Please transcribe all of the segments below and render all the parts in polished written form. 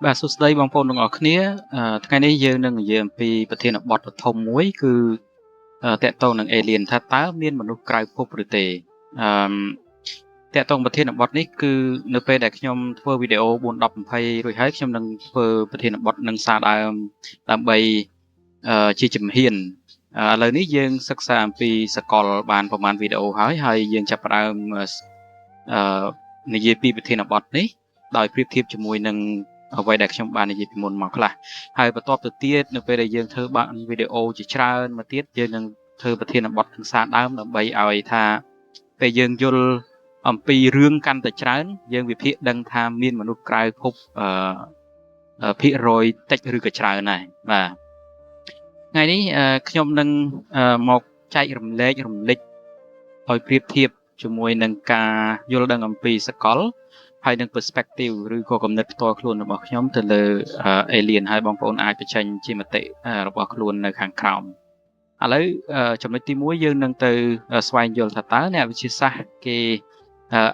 បាទសួស្តីបងប្អូនទាំងអស់គ្នាថ្ងៃនេះយើងនឹងនិយាយអំពីប្រធានបទដ៏ធំមួយគឺតកតងនឹង alien ថាតើមានមនុស្សក្រៅភពឬទេអឺតកតងប្រធានបទនេះគឺនៅពេលដែលខ្ញុំធ្វើវីដេអូ4 10 20រួចហើយខ្ញុំនឹងធ្វើប្រធានបទនឹងសារដើមដើម្បីជាជំហានឥឡូវនេះយើងសិក្សាអំពីសកលបានប្រហែលវីដេអូហើយយើងចាប់ផ្ដើមនិយាយពីប្រធានបទនេះដោយប្រៀបធៀបជាមួយនឹងអ្វីដែលខ្ញុំបាននិយាយពីមុនមកខ្លះហើយបន្ទាប់ទៅទៀតនៅពេលដែលយើងធ្វើបានវីដេអូជាច្រើនមកទៀតយើងនឹងធ្វើប្រធានបទខាងសារដើមដើម្បីឲ្យថាពេលយើងយល់អំពីរឿងកាន់តែច្រើនយើងវិភាគដឹងថាមានមនុស្សក្រៅភពភាគរយតិចឬក៏ច្រើនដែរបាទថ្ងៃនេះខ្ញុំនឹងមកចែករំលែកឲ្យប្រៀបធៀបជាមួយនឹងការយល់ដឹងអំពីសកលហើយនឹង perspective ឬក៏គំនិតផ្ទាល់ខ្លួនរបស់ខ្ញុំទៅលើ alien ហើយបងប្អូនអាចបញ្ចេញជាមតិរបស់ខ្លួននៅខាងក្រោមឥឡូវចំណុចទី1យើងនឹងទៅស្វែងយល់ថាតើអ្នកវិទ្យាសាស្ត្រគេ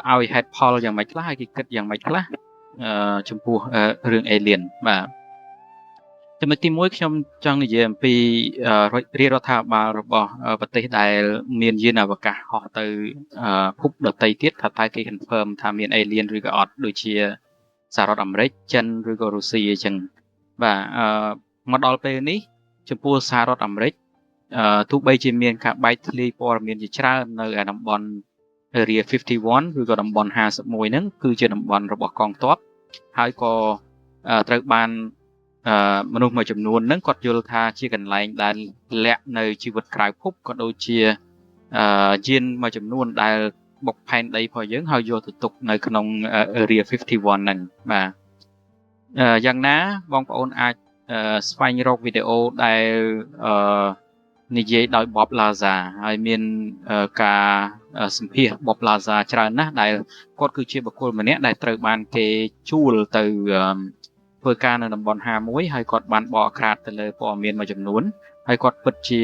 ឲ្យហេតុផលយ៉ាងម៉េចខ្លះហើយគេគិតយ៉ាងម៉េចខ្លះចំពោះរឿង alien បាទចំណុចទី1ខ្ញុំចង់និយាយអំពីរាជរដ្ឋាភិបាលរបស់ប្រទេសដែលមានយានអវកាសហោះទៅភពដទៃទៀតថាតើគេ confirm ថាមាន alien ឬក៏អត់ដូចជាសហរដ្ឋអាមេរិកចិនឬក៏រុស្ស៊ីអញ្ចឹងបាទមកដល់ពេលនេះចំពោះសហរដ្ឋអាមេរិកទោះបីជាមានការបែកធ្លាយព័ត៌មានជាច្រើននៅឯតំបន់ Area 51ឬក៏តំបន់51ហ្នឹងគឺជាតំបន់របស់កងទ័ពហើយក៏ត្រូវបានមនុស្សមួយចំនួនហ្នឹងគាត់យល់ថាជាកន្លែងដែលលាក់នៅជីវិតក្រៅភពក៏ដូចជាយានមួយចំនួនដែលបុកផែនដីរបស់យើងហើយយកទៅទុកនៅក្នុង Area 51ហ្នឹងបាទយ៉ាងណាបងប្អូនអាចស្វែងរកវីដេអូដែលនិយាយដោយ Bob Lazar ហើយមានការសម្ភាស Bob Lazar ច្រើនណាស់ដែលគាត់គឺជាបុគ្គលម្នាក់ដែលត្រូវបានគេជួលទៅធ្វើការនៅតំបន់51ហើយគាត់បានបកក្រាតទៅលើព័ត៌មានមួយចំនួនហើយគាត់ពិតជា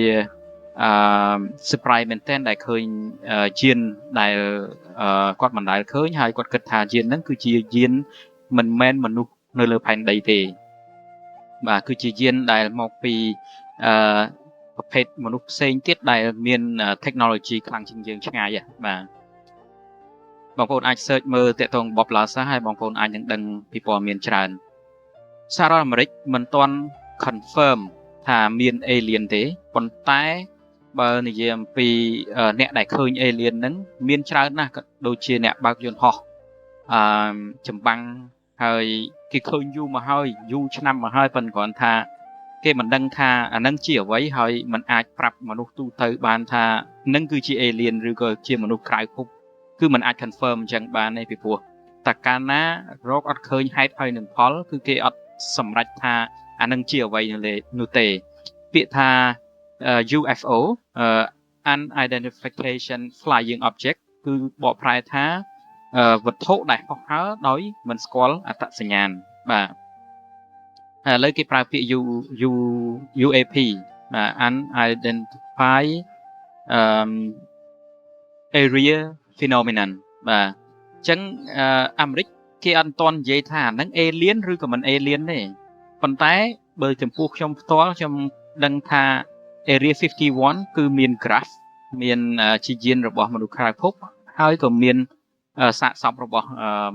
surprise មែនទែនដែលឃើញយានដែលគាត់មិនដែលឃើញហើយគាត់គិតថាយានហ្នឹងគឺជាយានមិនមែនមនុស្សនៅលើផែនដីទេបាទគឺជាយានដែលមកពីប្រភេទមនុស្សផ្សេងទៀតដែលមាន technology ខ្លាំងជាងយើងឆ្ងាយបាទបងប្អូនអាច search មើលតាក់ទង Bob Lazar ហើយបងប្អូនអាចនឹងដឹងពីព័ត៌មានច្រើនសហរដ្ឋអាមេរិកមិនទាន់ confirm ថាមាន alien ទេប៉ុន្តែបើនិយាយអំពីអ្នកដែលឃើញ alien ហ្នឹងមានច្រើនណាស់ក៏ដូចជាអ្នកបើកយន្តហោះចម្បាំងហើយគេឃើញយូរមកហើយយូរឆ្នាំមកហើយប៉ុន្តែគ្រាន់ថាគេមិនដឹងថាអានឹងជាអ្វីហើយมันអាចប្រាប់មនុស្សទូទៅបានថានឹងគឺជា alien ឬក៏ជាមនុស្សក្រៅភពគឺมันអាច confirm អញ្ចឹងបានទេពីព្រោះតែកាលណារកអត់ឃើញហេតុហើយនឹងផលគឺគេអត់សម្រេចថាអានឹងជាអ្វីនោះទេពាក្យថា UFO Unidentification Flying Object គឺបកប្រែថាវត្ថុដែលហោះហើរដោយមិនស្គាល់អត្តសញ្ញាណបាទឥឡូវគេប្រើពាក្យ UAP Unidentified Area Phenomenon បាទអញ្ចឹងអាមេរិកគេអត់ទាន់និយាយថាហ្នឹង alien ឬក៏មិន alien ទេប៉ុន្តែបើចំពោះខ្ញុំផ្ទាល់ខ្ញុំដឹងថា Area 51គឺមាន graph មានជាយានរបស់មនុស្សក្រៅភពហើយក៏មានសាកសពរបស់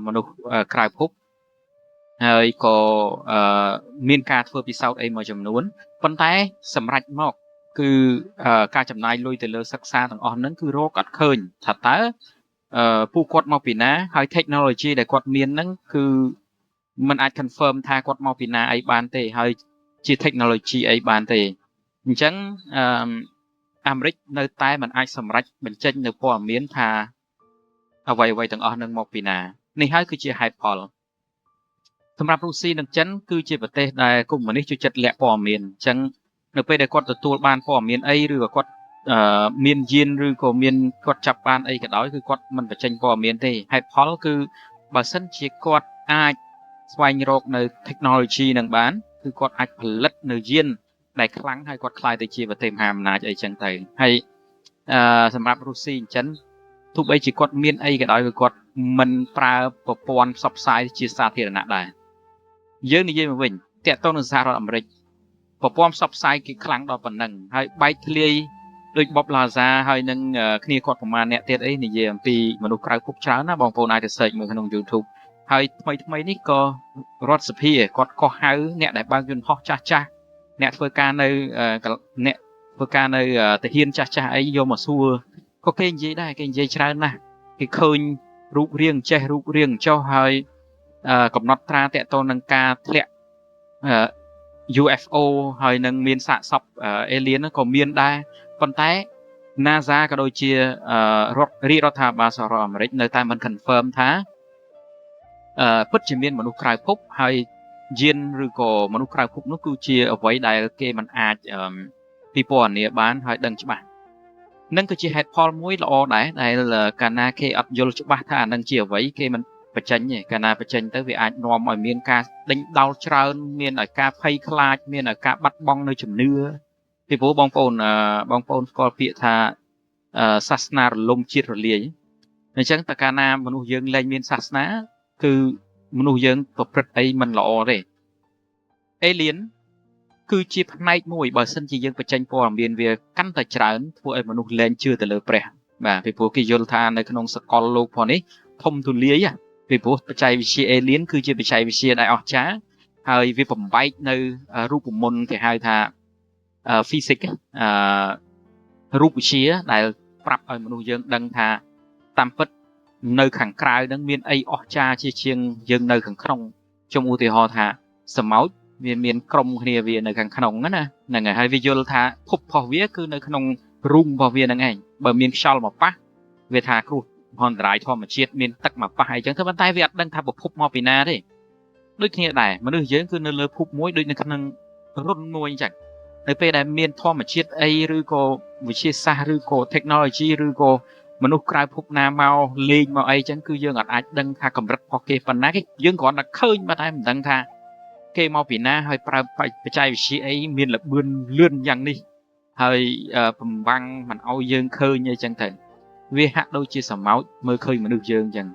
មនុស្សក្រៅភពហើយក៏មានការធ្វើពិសោធន៍អីមួយចំនួនប៉ុន្តែសម្រាប់មកគឺការចំណាយលុយទៅលើសិក្សាទាំងអស់ហ្នឹងគឺរកអត់ឃើញថាតើពួកគាត់មកពីណាហើយ technology ដែលគាត់មានហ្នឹងគឺมันអាច confirm ថាគាត់មកពីណាអីបានទេហើយជា technology អីបានទេអញ្ចឹងអាមេរិកនៅតែមិនអាចសម្រេចបញ្ចេញនៅព័ត៌មានថាអ្វីៗទាំងអស់នឹងមកពីណានេះហើយគឺជាហេតុផលសម្រាប់រុស្ស៊ីនិងចិនគឺជាប្រទេសដែលកុម្មុយនីសចូលចិត្តលាក់ព័ត៌មានអញ្ចឹងនៅពេលដែលគាត់ទទួលបានព័ត៌មានអីឬក៏គាត់មានយានឬក៏មានគាត់ចាប់បានអីក៏ដោយគឺគាត់មិនបញ្ចេញព័ត៌មានទេហេតុផលគឺបើសិនជាគាត់អាចស្វែងរកនៅ technology នឹងបានគឺគាត់អាចផលិតនៅយានដែលខ្លាំងហើយគាត់ខ្លាយទៅជាប្រទេសមហាអំណាចអីចឹងទៅហើយសម្រាប់រុស្ស៊ីអញ្ចឹងទោះបីជាគាត់មានអីក៏ដោយគឺគាត់មិនប្រើប្រព័ន្ធផ្សព្វផ្សាយជាសាធារណៈដែរអ យើងនិយាយមកវិញតាក់ទងនឹងសហរដ្ឋអាមេរិកប្រព័ន្ធផ្សព្វផ្សាយគេខ្លាំងដល់ប៉ុណ្ណឹងហើយបែកធ្លាយដូច Bob Lazar ហើយនឹងគ្នាគាត់ប្រមាណអ្នកទៀតអីនិយាយអំពីមនុស្សក្រៅភពច្រើនណាបងប្អូនអាចទៅ search មើលក្នុង YouTube ហើយថ្មីនេះក៏រដ្ឋសភាគាត់កោះហៅអ្នកដែលបើកយន្តហោះចាស់ចាស់អ្នកធ្វើការនៅអ្នកធ្វើការនៅទាហានចាស់ចាស់អីយកមកសួរក៏គេនិយាយដែរគេនិយាយច្រើនណាស់គេឃើញរូបរាងចេះរូបរាងចុះហើយកំណត់ត្រាតាក់ទងនឹងការធ្លាក់UFO ហើយនឹងមានសាកសព alien ក៏មានដែរប៉ុន្តែ NASA ក៏ដូចជារដ្ឋាភិបាលសហរដ្ឋអាមេរិកនៅតែមិន confirm ថាពិតជាមានមនុស្សក្រៅភពហើយយានឬក៏មនុស្សក្រៅភពនោះគឺជាអ្វីដែលគេមិនអាចពិពណ៌នាបានហើយដឹងច្បាស់នឹងគឺជាហេតុផលមួយល្អដែរដែលកាលណាគេអត់យល់ច្បាស់ថាអានឹងជាអ្វីគេមិនបញ្ចេញទេកាលណាបញ្ចេញទៅវាអាចនាំឲ្យមានការដេញដោលច្រើនមានឲ្យការភ័យខ្លាចមានឲ្យការបាត់បង់នៅជំនឿពីព្រោះបងប្អូនស្គាល់ពាក្យថាសាសនារលំជាតិរលាយអញ្ចឹងតើកាលណាមនុស្សយើងលែងមានសាសនាគឺមនុស្សយើងប្រព្រឹត្តអីមិនល្អទេ alien គឺជាផ្នែកមួយបើសិនជាយើងបញ្ចេញព័ត៌មានវាកាន់តែច្រើនធ្វើឲ្យមនុស្សលែងជឿទៅលើព្រះបាទពីព្រោះគេយល់ថានៅក្នុងសកលលោកផងនេះធំទូលាយពីព្រោះបច្ចេកវិទ្យា alien គឺជាបច្ចេកវិទ្យាដែលអស្ចារ្យហើយវាបំបែកនៅរូបមន្តគេហៅថា physics រូបវិទ្យាដែលប្រាប់ឲ្យមនុស្សយើងដឹងថាតាមពិតនៅខាងក្រៅហ្នឹងមានអីអស្ចារ្យជាងយើងនៅខាងក្នុងខ្ញុំឧទាហរណ៍ថាសម្ោចវាមានក្រុមគ្នាវានៅខាងក្នុងណាហ្នឹងហើយវាយល់ថាភពរបស់វាគឺនៅក្នុងរូងរបស់វាហ្នឹងឯងបើមានខ្យល់មកប៉ះវាថាគ្រោះមហន្តរាយធម្មជាតិមានទឹកមកប៉ះអីចឹងទៅប៉ុន្តែវាអត់ដឹងថាប្រភពមកពីណាទេដូចគ្នាដែរមនុស្សយើងគឺនៅលើភពមួយដូចនៅក្នុងរុនមួយអញ្ចឹងនៅពេលដែលមានធម្មជាតិអីឬក៏វិទ្យាសាស្ត្រឬក៏ technology ឬក៏មនុស្សក្រៅភពណាមកលេងមកអីចឹងគឺយើងអាចដឹងថាកម្រិតរបស់គេប៉ុណ្ណាគេយើងគ្រាន់តែឃើញប៉ុន្តែមិនដឹងថាគេមកពីណាហើយប្រើបច្ចេកវិទ្យាអីមានល្បឿនលឿនយ៉ាងនេះហើយបំបាំងមិនឲ្យយើងឃើញអីចឹងទៅវាហាក់ដូចជាសម្ោចមើលឃើញមនុស្សយើងចឹង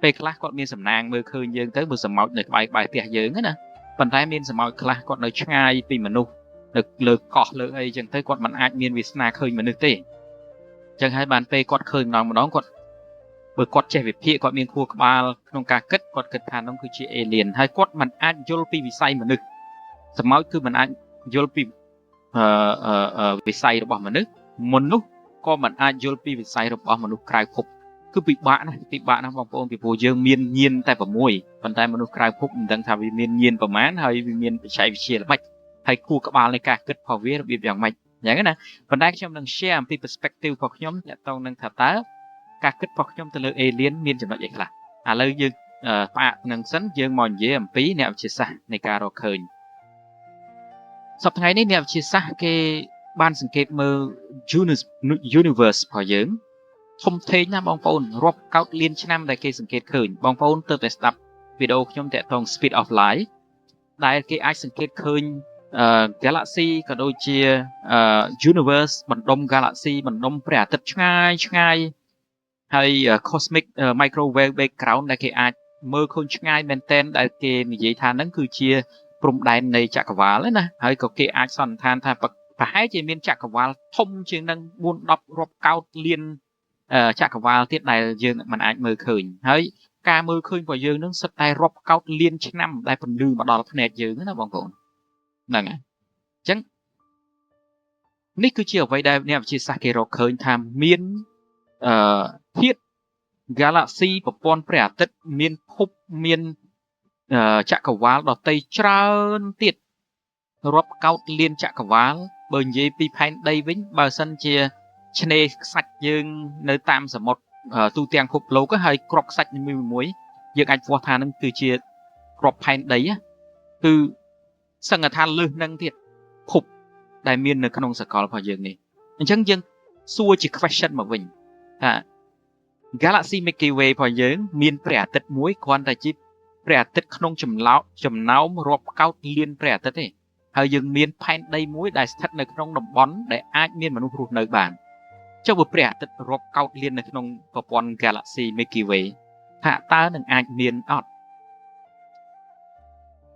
ពេលខ្លះគាត់មានសំណាងមើលឃើញយើងទៅមើលសម្ោចនៅក្បែរផ្ទះយើងណាប៉ុន្តែមានសម្ោចខ្លះគាត់នៅឆ្ងាយពីមនុស្សនៅលើកោះលើអីចឹងទៅគាត់មិនអាចមានវាសនាឃើញមនុស្សទេចឹងហើយបានពេលគាត់ឃើញម្ដងគាត់បើគាត់ចេះវិភាគគាត់មានខួរក្បាលក្នុងការគិតគាត់គិតថានោះគឺជា alien ហើយគាត់មិនអាចយល់ពីវិស័យមនុស្សសម្ោចគឺមិនអាចយល់ពីវិស័យរបស់មនុស្សក៏មិនអាចយល់ពីវិស័យរបស់មនុស្សក្រៅភពគឺពិបាកណាស់បងប្អូនពីព្រោះយើងមានញៀនតែ6ប៉ុន្តែមនុស្សក្រៅភពមិនដឹងថាវាមានញៀនប្រមាណហើយវាមានបច្ចេកវិទ្យាល្បិចហើយខួរក្បាលនៃការគិតរបស់វារបៀបយ៉ាងម៉េចអញ្ចឹងណាប៉ុន្តែខ្ញុំនឹង share អំពី perspective របស់ខ្ញុំទាក់ទងនឹងថាតើការគិតរបស់ខ្ញុំទៅលើ alien មានចំណុចអីខ្លះឥឡូវយើងផ្អាកនឹងសិនយើងមកនិយាយអំពីអ្នកវិទ្យាសាស្ត្រនៃការរកឃើញសប្តាហ៍នេះអ្នកវិទ្យាសាស្ត្រគេបានសង្កេតមើល universe របស់យើងធំធេងណាស់បងប្អូនរាប់កោតលានឆ្នាំដែលគេសង្កេតឃើញបងប្អូនទើបតែស្ដាប់វីដេអូខ្ញុំតាក់ទង speed of light ដែលគេអាចសង្កេតឃើញgalaxy ក៏ដូចជាuniverse បណ្ដុំ galaxy បណ្ដុំព្រះអាទិត្យឆ្ងាយហើយ cosmic microwave background ដែលគេអាចមើលឃើញឆ្ងាយមែនទែនដែលគេនិយាយថាហ្នឹងគឺជាព្រំដែននៃចក្រវាលណាហើយក៏គេអាចសន្និដ្ឋានថាប្រហែលជាមានចក្រវាលធំជាងនឹង4-10រាប់កោតលានចក្រវាលទៀតដែលយើងមិនអាចមើលឃើញហើយការមើលឃើញរបស់យើងនឹងសិតតែរាប់កោតលានឆ្នាំដែលពន្លឺមកដល់ភ្នែកយើងណាបងប្អូនហ្នឹងហើយអញ្ចឹងនេះគឺជាអ្វីដែលអ្នកវិទ្យាសាស្ត្រគេរកឃើញថាមានធាតុ galaxy ប្រព័ន្ធព្រះអាទិត្យមានភពមានចក្រវាលដទៃច្រើនទៀតរាប់កោតលានចក្រវាលបើនិយាយពីផែនដីវិញបើសិនជាឆ្នេរខ្សាច់យើងនៅតាមសមុទ្រទូទាំងពិភពលោកហើយគ្រាប់ខ្សាច់នីមួយៗយើងអាចវាស់ថានឹងគឺជាគ្រាប់ផែនដីគឺសង្កត់ថាលើសនឹងទៀតភពដែលមាននៅក្នុងសកលរបស់យើងនេះអញ្ចឹងយើងសួរជា question មកវិញថា Galaxy Milky Way របស់យើងមានព្រះអាទិត្យមួយគ្រាន់តែជាព្រះអាទិត្យក្នុងចំណោមរាប់កោតលានព្រះអាទិត្យទេហើយយើងមានផែនដីមួយដែលស្ថិតនៅក្នុងតំបន់ដែលអាចមានមនុស្សរស់នៅបានចុះបើព្រះអាទិត្យរាប់កោតលាននៅក្នុងប្រព័ន្ធ Galaxy Milky Way ថាតើនឹងអាចមានអត់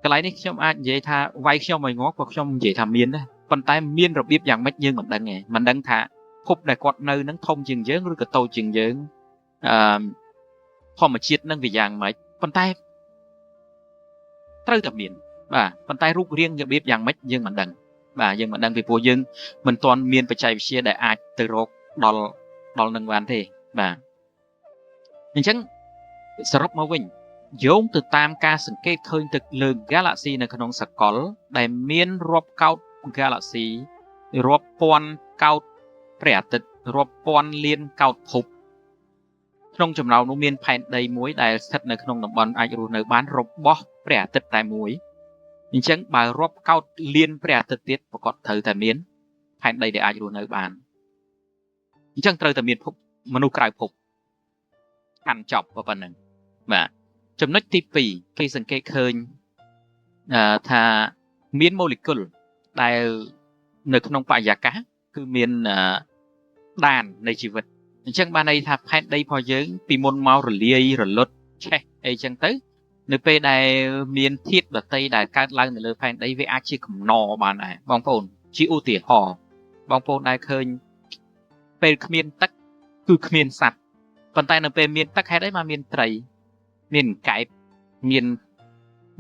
ក cái nàyខ្ញុំអាចនិយាយថាវាយខ្ញុំឲ្យងាប់ក៏ខ្ញុំនិយាយថាមានដែរប៉ុន្តែមានរបៀបយ៉ាងម៉េចយើងមិនដឹងទេមិនដឹងថាភពដែលគាត់នៅនឹងធំជាងយើងឬក៏តូចជាងយើងធម្មជាតិនឹងវាយ៉ាងម៉េចប៉ុន្តែត្រូវតែមានបាទប៉ុន្តែរូបរាងរបៀបយ៉ាងម៉េចយើងមិនដឹងបាទយើងមិនដឹងពីព្រោះយើងមិនទាន់មានបច្ចេកវិទ្យាដែលអាចទៅរកដល់នឹងបានទេបាទអញ្ចឹងសរុបមកវិញយោងទៅតាមការសង្កេតឃើញទៅលើ Galaxy នៅក្នុងសកលដែលមានរាប់កោដ Galaxy រាប់ពាន់កោដព្រះអាទិត្យរាប់ពាន់លានកោដភពក្នុងចំណោមនោះមានផែនដីមួយដែលស្ថិតនៅក្នុងតំបន់អាចរស់នៅបានរបស់ព្រះអាទិត្យតែមួយអញ្ចឹងបើរាប់កោដលានព្រះអាទិត្យទៀតប្រកាសត្រូវតែមានផែនដីដែលអាចរស់នៅបានអញ្ចឹងត្រូវតែមានភពមនុស្សក្រៅភពកាន់ចប់ប៉ុណ្ណឹងបាទចំណុចទី2គេសង្កេតឃើញថាមានម៉ូលេគុលដែលនៅក្នុងបរិយាកាសគឺមានដាននៃជីវិតអញ្ចឹងបានន័យថាផែនដីរបស់យើងពីមុនមករលាយរលត់ឆេះអីចឹងទៅនៅពេលដែលមានធាតុដតីដែលកើតឡើងនៅលើផែនដីវាអាចជាកំណបានដែរបងប្អូនជាឧទាហរណ៍បងប្អូនដែលឃើញពេលគ្មានទឹកគឺគ្មានសត្វប៉ុន្តែនៅពេលមានទឹកហេតុអីមកមានត្រីមានកែបមាន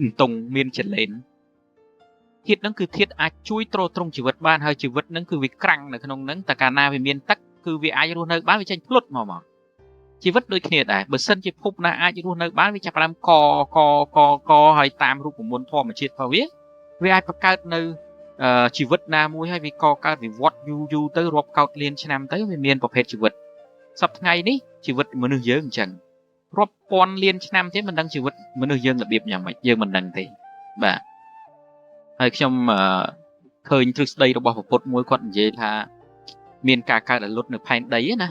អន្ទង់មានចលែនធាតុហ្នឹងគឺធាតុអាចជួយទ្រទ្រង់ជីវិតបានហើយជីវិតហ្នឹងគឺវាក្រាំងនៅក្នុងហ្នឹងតែកាលណាវាមានទឹកគឺវាអាចរស់នៅបានវាចេញភ្លុតមកជីវិតដូចគ្នាដែរបើសិនជាភពណាអាចរស់នៅបានវាចាប់ផ្ដើមកហើយតាមរូបមន្តធម្មជាតិរបស់វាអាចបង្កើតនៅជីវិតណាមួយហើយវាកកើតវិវត្តយូរទៅរាប់កោដលានឆ្នាំទៅវាមានប្រភេទជីវិតសប្តាហ៍ថ្ងៃនេះជីវិតមនុស្សយើងអញ្ចឹងរាប់ពាន់លានឆ្នាំទៀតមិនដឹងជីវិតមនុស្សយើងរបៀបយ៉ាងម៉េចយើងមិនដឹងទេបាទហើយខ្ញុំឃើញទ្រឹស្ដីរបស់ប្រពុតមួយគាត់និយាយថាមានការកើតរលត់នៅផែនដីណា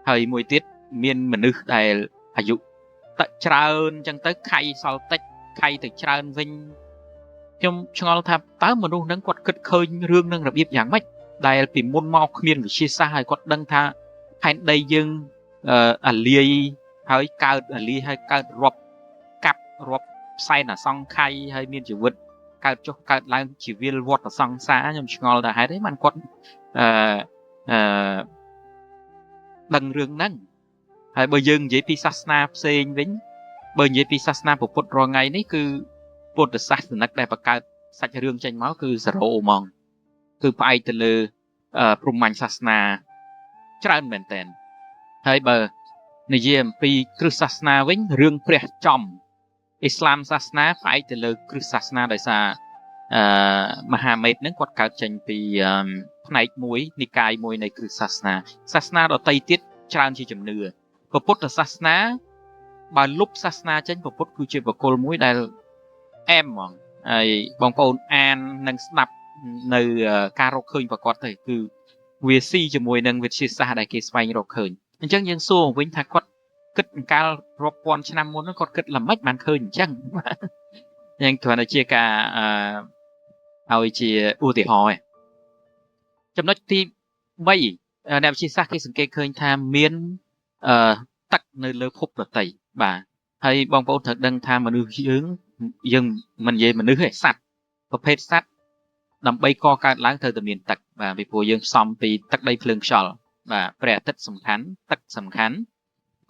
ហើយមួយទៀតមានមនុស្សដែលអាយុតច្រើនអញ្ចឹងទៅខៃសល់តិចខៃទៅច្រើនវិញខ្ញុំឆ្ងល់ថាតើមនុស្សហ្នឹងគាត់គិតឃើញរឿងនឹងរបៀបយ៉ាងម៉េចដែលពីមុនមកគ្មានវិទ្យាសាស្ត្រហើយគាត់ដឹងថាផែនដីយើងអាលាយហើយកើតអាលាយហើយកើតរាប់កាប់រាប់ផ្សែនអសង្ខ័យហើយមានជីវិតកើតចុះកើតឡើងជីវិលវត្តសង្សារខ្ញុំឆ្ងល់ថាហេតុអីបានគាត់ដឹងរឿងហ្នឹងហើយបើយើងនិយាយពីសាសនាផ្សេងវិញបើនិយាយពីសាសនាពុទ្ធរាល់ថ្ងៃនេះគឺពុទ្ធសាសនិកដែលបង្កើតសាច់រឿងចេញមកគឺ0ហ្មងគឺផ្អែកទៅលើព្រហ្មញ្ញសាសនាច្រើនមែនតើហើយបើនិយាយអំពីគ្រឹះសាសនាវិញរឿងព្រះចំអ៊ីស្លាមសាសនាផ្អែកទៅលើគ្រឹះសាសនាដោយសារមហាមេតនឹងគាត់កើតចេញពីផ្នែកមួយនិកាយមួយនៃគ្រឹះសាសនាដតីទៀតច្រើនជាជំនឿពុទ្ធសាសនាបើលុបសាសនាចេញពុទ្ធគឺជាបុគ្គលមួយដែលអែមហ្មងហើយបងប្អូនអាននិងស្ដាប់នៅការរកឃើញប្រកបទៅគឺវាស៊ីជាមួយនឹងវិទ្យាសាស្ត្រដែលគេស្វែងរកឃើញអញ្ចឹងយើងសួរវិញថាគាត់គិតកាលរាប់ពាន់ឆ្នាំមុនគាត់គិតល្មិចបានឃើញអញ្ចឹងយើងគ្រាន់តែជាការឲ្យជាឧទាហរណ៍ឯងចំណុចទី3អ្នកវិទ្យាសាស្ត្រគេសង្កេតឃើញថាមានទឹកនៅលើភពដតីបាទហើយបងប្អូនត្រូវដឹងថាមនុស្សយើងមិននិយាយមនុស្សទេសត្វប្រភេទសត្វដើម្បីកកើតឡើងត្រូវតែមានទឹកបាទពីព្រោះយើងផ្សំពីទឹកដីភ្លើងខ្យល់បាទព្រះអាទិត្យសំខាន់ទឹកសំខាន់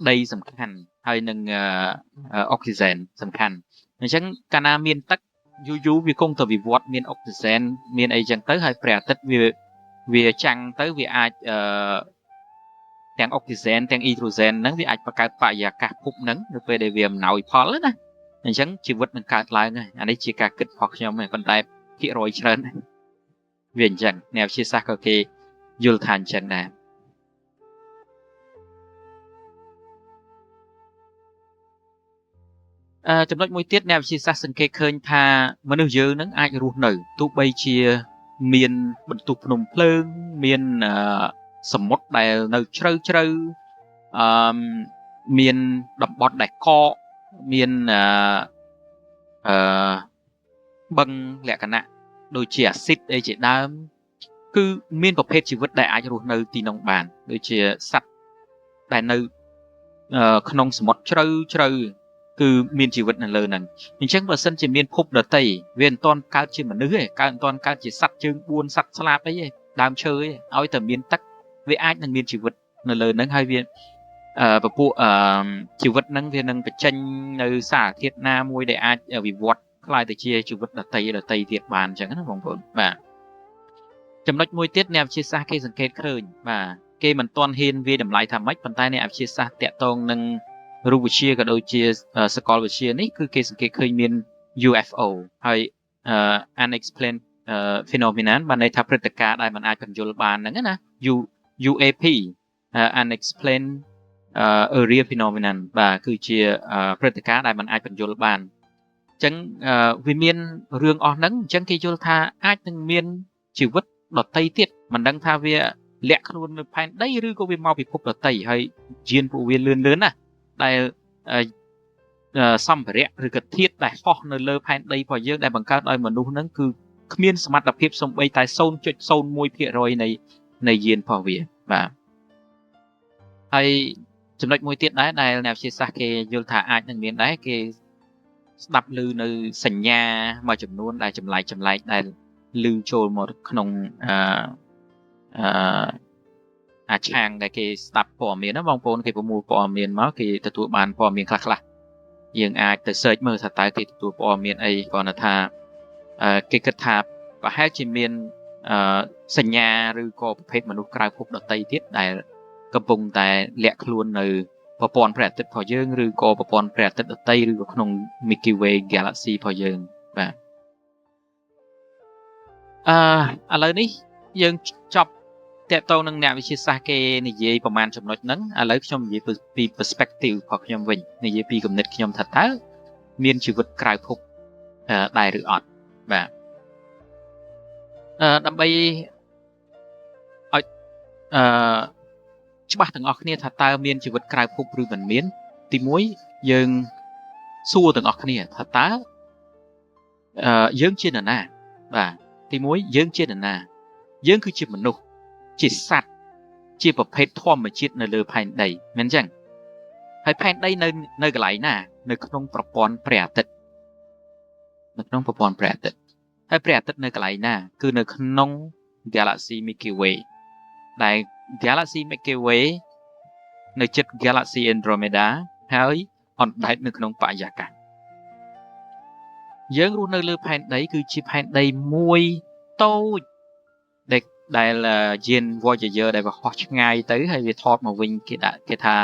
ដីសំខាន់ហើយនឹងអុកស៊ីហ្សែនសំខាន់អញ្ចឹងកាលណាមានទឹកយូរវាគង់ទៅវិវត្តមានអុកស៊ីហ្សែនមានអីចឹងទៅហើយព្រះអាទិត្យវាចាំងទៅវាអាចទាំងអុកស៊ីហ្សែនទាំងអ៊ីដ្រូសែនហ្នឹងវាអាចបង្កើតបរិយាកាសភពហ្នឹងនៅពេលដែលវាអំណោយផលណាអញ្ចឹងជីវិតនឹងកើតឡើងហើយអានេះជាការគិតរបស់ខ្ញុំឯងប៉ុន្តែភាគរយច្រើនវាអញ្ចឹងអ្នកវិទ្យាសាស្ត្រក៏គេយល់ថាអញ្ចឹងដែរចំណុចមួយទៀតអ្នកវិទ្យាសាស្ត្រសង្កេតឃើញថាមនុស្សយើងនឹងអាចរស់នៅទោះបីជាមានបន្ទប់ភ្នំភ្លើងមានសមុទ្រដែលនៅជ្រៅមានតំបន់ដែលកកមានបឹងលក្ខណៈដូចជាអាស៊ីតអីជាដើមគឺមានប្រភេទជីវិតដែលអាចរស់នៅទីនោះបានដូចជាសត្វដែលនៅក្នុងសមុទ្រជ្រៅ គឺមានជីវិតនៅលើហ្នឹងអញ្ចឹងបើសិនជាមានភពដតីវាមិនទាន់កើតជាមនុស្សទេកើតមិនទាន់កើតជាសត្វជើង4សត្វស្លាបអីទេដើមឈើទេឲ្យតែមានទឹកវាអាចនឹងមានជីវិតនៅលើហ្នឹងហើយវាពពួកជីវិតហ្នឹងវានឹងបញ្ចេញនៅសារធាតុណាមួយដែលអាចវិវត្តខ្លាយទៅជាជីវិតដតីទៀតបានអញ្ចឹងណាបងប្អូនបាទចំណុចមួយទៀតអ្នកវិទ្យាសាស្ត្រគេសង្កេតឃើញបាទគេមិនទាន់ហ៊ានវាតម្លៃថាម៉េចប៉ុន្តែអ្នកវិទ្យាសាស្ត្រតាក់ទងនឹងរូបវិទ្យាក៏ដូចជាសកលវិទ្យានេះគឺគេសង្កេតឃើញមាន UFO ហើយ unexplained phenomenon បានន័យថាព្រឹត្តិការណ៍ដែលមិនអាចពន្យល់បានហ្នឹងណា UAP unexplained area phenomenon បាទគឺជាព្រឹត្តិការណ៍ដែលមិនអាចពន្យល់បានអញ្ចឹងវាមានរឿងអស់ហ្នឹងអញ្ចឹងគេយល់ថាអាចនឹងមានជីវិតដតីទៀតមិនដឹងថាវាលាក់ខ្លួននៅផែនដីឬក៏វាមកពិភពដតីហើយយានពួកវាលឿនណាដែលសម្ភារៈឬក៏ធាតុដែលហោះនៅលើផែនដីរបស់យើងដែលបង្កើតឲ្យមនុស្សហ្នឹងគឺគ្មានសមត្ថភាពសំបីតែ 0.01% នៃយានរបស់វាបាទហើយចំណុចមួយទៀតដែរដែលអ្នកវិទ្យាសាស្ត្រគេយល់ថាអាចនឹងមានដែរគេស្ដាប់ឮនៅសញ្ញាមួយចំនួនដែលចម្លែកដែលឮចូលមកក្នុងឆាងដែលគេស្ដាប់ព័ត៌មានណាបងប្អូនគេប្រមូលព័ត៌មានមកគេទទួលបានព័ត៌មានខ្លះយើងអាចទៅ search មើលថាតើគេទទួលព័ត៌មានអីគ្រាន់តែថាគេគិតថាប្រហែលជាមានសញ្ញាឬក៏ប្រភេទមនុស្សក្រៅភពដតីទៀតដែលកំពុងតែលាក់ខ្លួននៅប្រព័ន្ធព្រះអាទិត្យរបស់យើងឬក៏ប្រព័ន្ធព្រះអាទិត្យដតីឬក៏ក្នុង Milky Way Galaxy របស់យើងបាទឥឡូវនេះយើងចប់តាក់ទងនឹងអ្នកវិទ្យាសាស្ត្រគេនិយាយប្រហែលចំណុចហ្នឹងឥឡូវខ្ញុំនិយាយពី perspective របស់ខ្ញុំវិញនិយាយពីគំនិតខ្ញុំថាតើមានជីវិតក្រៅភពដែរឬអត់បាទដើម្បីឲ្យច្បាស់ទាំងអស់គ្នាថាតើមានជីវិតក្រៅភពឬមិនមានទី1យើងសួរទាំងអស់គ្នាថាតើយើងជានរណាបាទទី1យើងជានរណាយើងគឺជាមនុស្សជាសត្វជាប្រភេទធម្មជាតិនៅលើផែនដីមែនអញ្ចឹងហើយផែនដីនៅកន្លែងណានៅក្នុងប្រព័ន្ធព្រះអាទិត្យនៅក្នុងប្រព័ន្ធព្រះអាទិត្យហើយព្រះអាទិត្យនៅកន្លែងណាគឺនៅក្នុង Galaxy Milky Way ដែល Galaxy Milky Way នៅជិត Galaxy Andromeda ហើយអណ្ដែតនៅក្នុងបរិយាកាសយើងរស់នៅលើផែនដីគឺជាផែនដីមួយតូចដែលយាន Voyager ដែលវាហោះឆ្ងាយទៅហើយវាថតមកវិញគេថា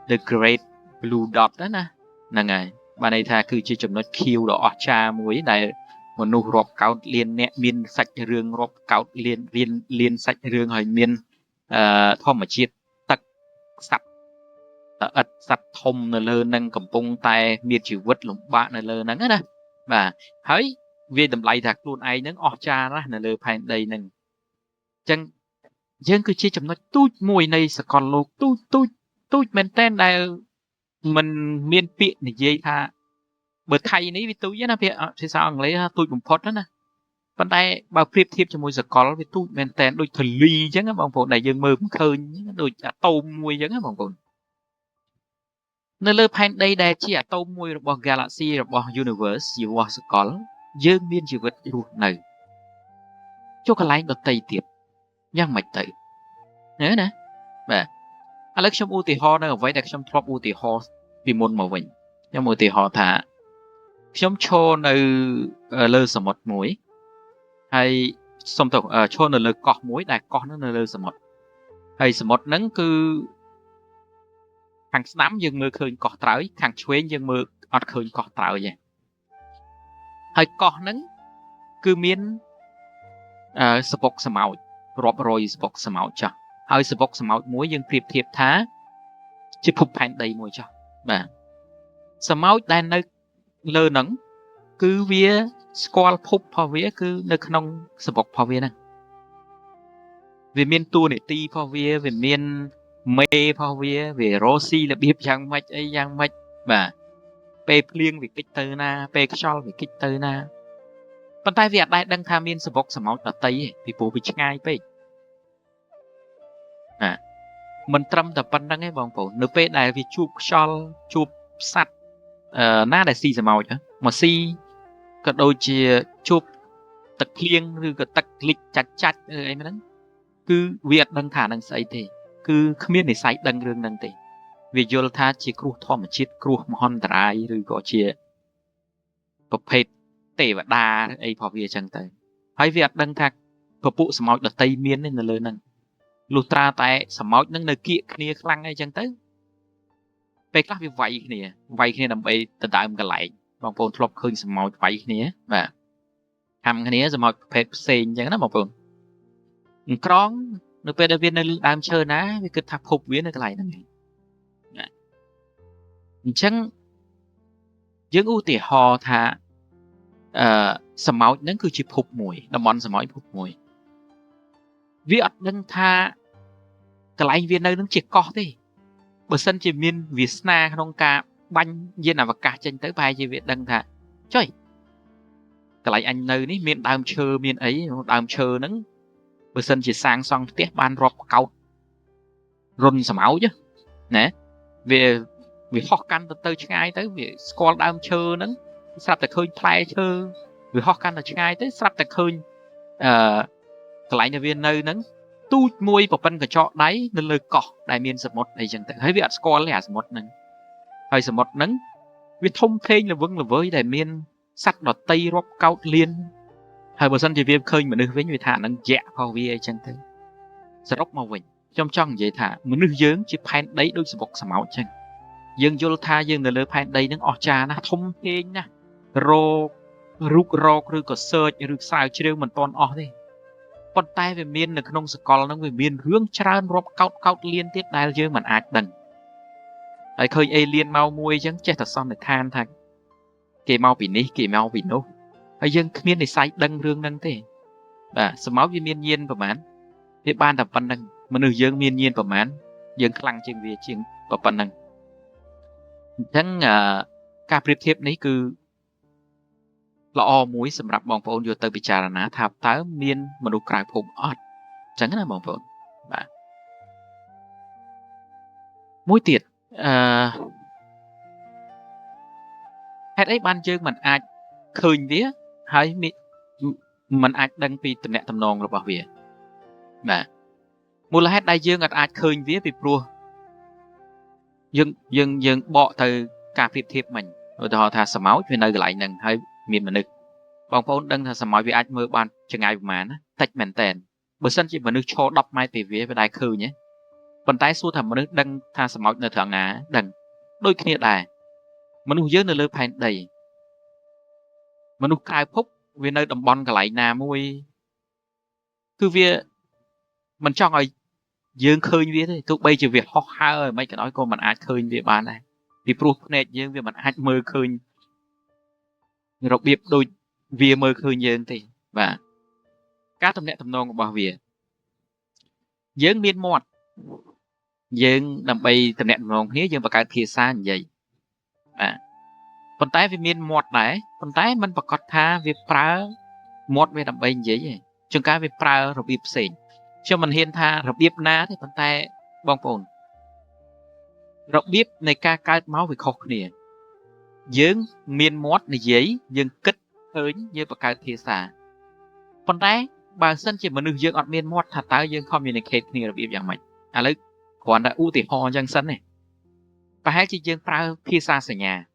The Great Blue Dot ណាហ្នឹងហើយបានន័យថាគឺជាចំណុច Q ដ៏អស្ចារ្យមួយដែលមនុស្សរាប់កោតលានអ្នកមានសាច់រឿងរាប់កោតលានសាច់រឿងហើយមានធម្មជាតិទឹកសត្វឥតសត្វធំនៅលើនឹងកំពុងតែមានជីវិតលំបាកនៅលើហ្នឹងណាបាទហើយវាតម្លៃថាខ្លួនឯងហ្នឹងអស្ចារ្យណាស់នៅលើផែនដីហ្នឹងអញ្ចឹងយើងគឺជាចំណុចទូចមួយនៃសកលលោកទូចមែនតើដែលมันមានពាក្យនិយាយថាបើថៃនេះវាទូចណាភាសាអង់គ្លេសទូចបំផុតណាប៉ុន្តែបើប្រៀបធៀបជាមួយសកលវាទូចមែនតើដូចធលីអញ្ចឹងបងប្អូនដែលយើងមើលមិនឃើញដូចអាតូមមួយអញ្ចឹងបងប្អូននៅលើផែនដីដែលជាអាតូមមួយរបស់ Galaxy របស់ Universe របស់សកលយើងមានជីវិតរស់នៅចុះកន្លែងដតីទៀតយ៉ាងម៉េចទៅណាបាទឥឡូវខ្ញុំឧទាហរណ៍នៅអ្វីដែលខ្ញុំធ្លាប់ឧទាហរណ៍ពីមុនមកវិញខ្ញុំឧទាហរណ៍ថាខ្ញុំឈរនៅលើសមុទ្រមួយហើយសុំទៅឈរនៅលើកោះមួយដែលកោះនោះនៅលើសមុទ្រហើយសមុទ្រហ្នឹងគឺខាងស្ដាំយើងមើលឃើញកោះត្រើយខាងឆ្វេងយើងមើលអត់ឃើញកោះត្រើយទេហើយកោះហ្នឹងគឺមានសបុកស្មោចរាប់រយសបុកស្មោចចាស់ហើយសបុកស្មោចមួយយើងប្រៀបធៀបថាជាភពផែនដីមួយចាស់បាទស្មោចដែលនៅលើហ្នឹងគឺវាស្គាល់ភពរបស់វាគឺនៅក្នុងសបុករបស់វាហ្នឹងវាមានតួនាទីរបស់វាមានមេរបស់វារស់ស៊ីរបៀបយ៉ាងម៉េចអីយ៉ាងម៉េចបាទពេលភ្លៀងវាគេចទៅណាពេលខ្យល់វាគេចទៅណាប៉ុន្តែវាអត់ដែលដឹងថាមានសបុកស្មោចដតីទេពីព្រោះវាឆ្ងាយពេកមិនត្រឹមតែប៉ុណ្្នឹងទេបងប្អូននៅពេលដែលវាជួបខ្យល់ជួបសត្វ na đại si sầm màu chứ mà si có đôi chia chụp tật liêng rồi có tật lịch chặt chặt ấy mà cứ việc đăng thả đăng say thì cứ không biết để say đăng rương đăng thì vì vô tha chỉ kêu thọ mà chết kêu mà hòn trái rồi có chiaประเภทเตวดาไอ้พอเวียจังเตยให้เวียดดังทักพอปุสมอยดตเมียนนี่เลยนั่นลูตราแต่สมอยนั่งในเกียร์เนี่ยคลังไอ้จังเตยไปกล้าไปไวเนี่ยนำไปตัดดาวมันกันไหลบางคนทลบคืนสมอยไวเนี่ยแบบทำเนี่ยสมอยเพชรเซนอย่างนั้นบางคนกร้องนึกไปเวียนในดาวเชิญนะไปเกิดทักพบเวียนในกันไหลนั่นเองจังยังอุติหอทาสมอยนั่นคือจีพบมวยน้ำมันสมอยพบมวยวิอัดนั่งทากลายเวียนในนั่งเจ็บคอดิบริษัทจีมินวิสนาขนมกาบันเย็นอวกาศจังเตอร์ไปจีเวียดดังทาช่วยกลายอันในนี่มีดาวเชอร์มีไอ้ดาวเชอร์นั่งบริษัทจีสร้างซองเตี้ยบานรอบเก่ารุนสมอยจ้ะนะvì họ căn từ ngay tới vì score đam chơi nắng sắp tới khơi play chơi vì họ căn từ ngay tới sắp tới khơi lại nhà viên nơi nắng tu môi vào bên cái chọ đáy nên lời cọ đại miền sập một này chẳng thấy việc score lẻ sập một nắng hay sập một nắng vì thông kênh là vững là với đại miền sắt đọt tây rót cao liên hay bờ sân chỉ viên khơi mà nước với người thả nắng dẹt vào vì chẳng thấy sập rót màu vinh trong vậy thả mà nước dướng chỉ pan đấy đôi sập bọc sầm máu chẳng dương vô tha dương nơi phai đây nó ọt trà na thông kênh na rô rút rô rồi có sơ rồi sao chưa mình toàn ọt đi con tay về miền được nông score nó về miền hướng tràn rộp cao liên tiếp đây dương mình ác đằng ấy khơi alien mau muôi chẳng chết thật xong để than thằng kì mau bị ní kì mau bị nô ấy dương miền này sai đằng rương đằng thế và sớm máu với miền nhiên và mán phía ban tập văn đằng mà nửa dương miền nhiên và mán dương khăng trên về chuyện và văn đằngทั้งการเปรียบเทียบนี้คือละออมุ้ยสำหรับบองโปนอยู่เตอร์พิจารณาทับเต้าเมียนมนุษย์กลายผมอดจังนั้นบองโปนมุ้ยติดเหตุไอ้บ้านเจิงมันอาจคืนเวียให้มีมันอาจดังปีตำแหน่งตำนองหรือเปล่าเวียมูลเหตุใดเจิงอาจคืนเวียไปปลัวยังเบาtừการเปรียบเทียบmình rồi họ thàสมอยvề nơi lại nâng hay miền mìnhบางคนดังสมอยวิอัดมือบานจะไงประมาณนะตัดแมนแตนบริษัทจีมันนึกโชว์ดับไม้ไปเวียไปได้คือเนี้ยคนใต้สู้ทำมันนึกดังทาสมอยในทางนาดังโดยขี้ได้มันนึกเยอะในเรื่องภายในมันนึกกลายพบเวียในดำบอลกับไหลนามวยคือเวียมันจ้องไอ้dương khơi như thế tụi bây giờ việc ho ha mấy cái nói con mình ai khơi về bàn này vì pro này dương về mình ai mơ khơi đặc biệt đôi vì mơ khơi dương thì và các tầm nẹt tầm non của bảo việt dương miên mọt dương làm bay tầm nẹt tầm non hiếu dương và cái kia xa như vậy con tái về miên mọt này con tái mình bật cọt tha về pra mọt về làm bay như vậy chúng ta về pra đặc biệt xịn cho mình hiện tha rập biếp ná thì phần tay bong bồn rập biếp này ca cái máu về khóc nè dưỡng miên mót này giấy dương kích hơi như bậc cao thiệt xả phần tay bà sân chỉ mình được dưỡng ọt miên mót thật tao dương communicate nè rập biếp dạng mạnh lấy còn đã ưu tiên ho dân sân này và hai chị dương prao pizza sả nhà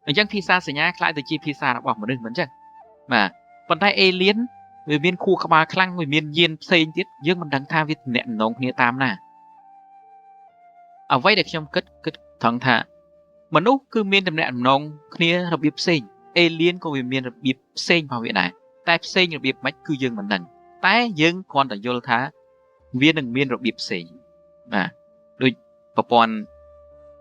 ở dân pizza sả nhà lại từ chi pizza đã bỏ một đường vẫn chắc mà phần tay alien về miền khu khăm khăng về miền yên xây tiết dương mình đăng tham việt nẹn nông nghĩa tam nè ở vay được trong kết thằng thà mình úc cứ miền đầm nẹn nông nghĩa là biệp xây alien có về miền là biệp xây vào viện này tai xây là biệp mách cứ dương mình đằng tái dương còn là vô thá viên đằng miền là biệp xây mà đôi và còn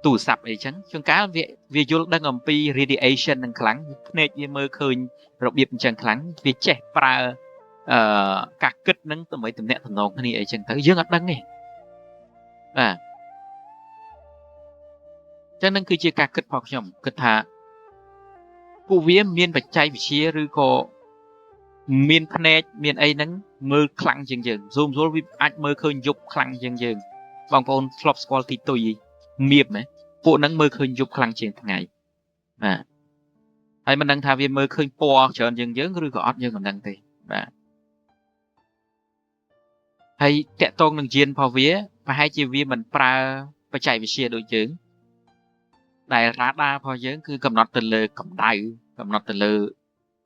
tủ sập ấy chăng trong cá vì vô đang ngầm pi radiation đằng kháng nên như mơ khơi rồi biệp chẳng kháng vì trẻ pra các kết nâng tụi mấy tụi nẹt tụi nông này ấy chẳng thấy dương ắt đăng này cho nên cứ chia các kết hoặc nhom kết thà cụ viêm miên bạch chay bị chia rồi có miên phane miên ấy nâng mơ khăng dừng zoom zoom vì ai mơ khơi dục khăng dừng bằng con flop squall thì tôi miệp này bộ nâng mơ khơi dục khăng trên ngày បាទហើយមិនដឹងថាវាមើលឃើញពណ៌ច្រើនជាងយើងឬក៏អត់យើងមិនដឹងទេបាទហើយតកតងនឹងយានរបស់វាប្រហែលជាវាមិនប្រើបច្ចេកវិទ្យាដូចយើងដែលរ៉ាដារបស់យើងគឺកំណត់ទៅលើកម្ដៅកំណត់ទៅលើ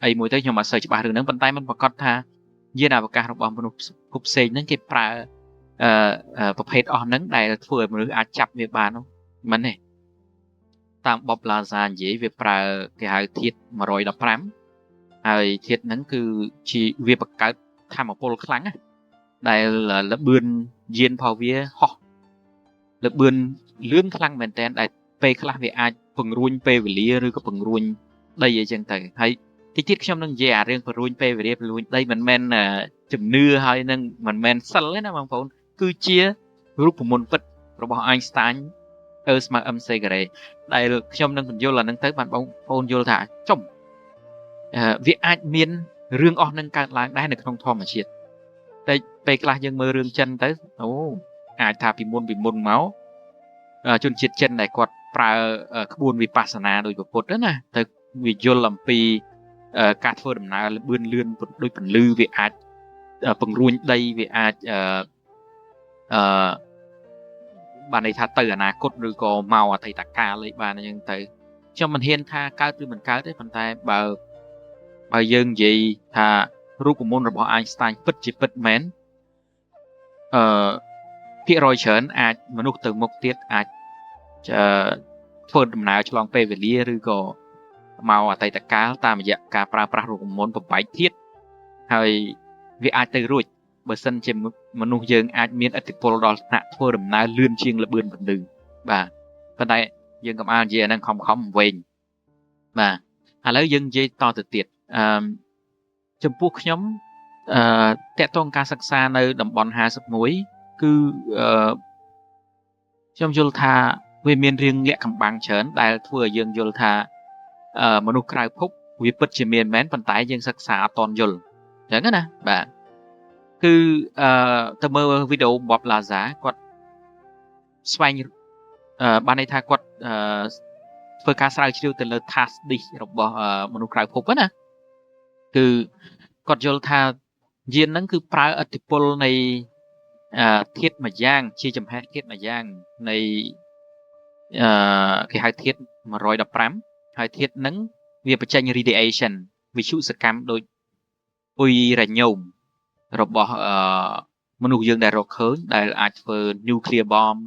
អីមួយទៅខ្ញុំអត់សូវច្បាស់រឿងហ្នឹងប៉ុន្តែมันប្រកាសថាយានអវកាសរបស់មនុស្សភពផ្សេងហ្នឹងគេប្រើប្រភេទអស់ហ្នឹងដែលធ្វើឲ្យមនុស្សអាចចាប់វាបានមិនទេតាមបបឡាហ្សានិយាយវាប្រើគេហៅធាតុ115ហើយធាតុហ្នឹងគឺជាវាបង្កើតធម្មពលខ្លាំងណាដែលលបឿនយានរបស់វាហោះលបឿនលឿនខ្លាំងមែនតើដែលពេលខ្លះវាអាចពង្រួញពេលវេលាឬក៏ពង្រួញដីអីចឹងទៅហើយទីទៀតខ្ញុំនឹងនិយាយអារឿងពង្រួញពេលវេលាពង្រួញដីមិនមែនជំនឿហើយនឹងមិនមែនសិលទេណាបងប្អូនគឺជារូបមន្តពិតរបស់ Einstein ស្មើ MC ការ៉េដែលខ្ញុំនឹងបញ្យល់អានឹងទៅបានបងប្អូនយល់ថាចំវាអាចមានរឿងអស់នឹងកើតឡើងដែរនៅក្នុងធម្មជាតិតែពេលខ្លះយើងមើលរឿងចិនទៅអូអាចថាពីមុនមកជនជាតិចិនដែលគាត់ប្រើក្បួនវិបស្សនាដោយពុទ្ធណាទៅវាយល់អំពីការធ្វើដំណើរលឿនដូចពន្លឺវាអាចពង្រួញដីវាអាចបានន័យថាទៅអនាគតឬក៏មកអតីតកាលអីបានអញ្ចឹងទៅខ្ញុំមិនហ៊ានថាកើតឬមិនកើតទេប៉ុន្តែបើយើងនិយាយថារូបមន្តរបស់ Einstein ពិតជាពិតមែនភាគរយច្រើនអាចមនុស្សទៅមុខទៀតអាចធ្វើដំណើរឆ្លងពេលវេលាឬក៏មកអតីតកាលតាមរយៈការប្រើប្រាស់រូបមន្តបំបែកធាតុហើយវាអាចទៅរួចបើសិនជាមនុស្សយើងអាចមានឥទ្ធិពលដល់ថ្នាក់ធ្វើដំណើរលឿនជាងលបឿនពន្លឺបាទប៉ុន្តែយើងកុំអាននិយាយអាហ្នឹងខំវែងបាទឥឡូវយើងនិយាយតទៅទៀតចំពោះខ្ញុំតកតងការសិក្សានៅតំបន់51គឺខ្ញុំយល់ថាវាមានរឿងលាក់កំបាំងច្រើនដែលធ្វើឲ្យយើងយល់ថាមនុស្សក្រៅភពវាពិតជាមានមែនប៉ុន្តែយើងសិក្សាអត់តន់យល់អញ្ចឹងណាបាទគឺទៅមើលវីដេអូ Bob Lazar គាត់ស្វែងបានន័យថាគាត់ធ្វើការស្រាវជ្រាវទៅលើ task disk របស់មនុស្សក្រៅភពណាគឺគាត់យល់ថាយានហ្នឹងគឺប្រើឥទ្ធិពលនៃធាតុមួយយ៉ាងជាចំហេះធាតុមួយយ៉ាងនៃគេហៅធាតុ115ហើយធាតុហ្នឹងវាបញ្ចេញ radiation វិទ្យុសកម្មដូចអ៊ុយរ៉ាញ៉ូមរបស់មនុស្សយើងដែលរកឃើញដែលអាចធ្វើ nuclear bomb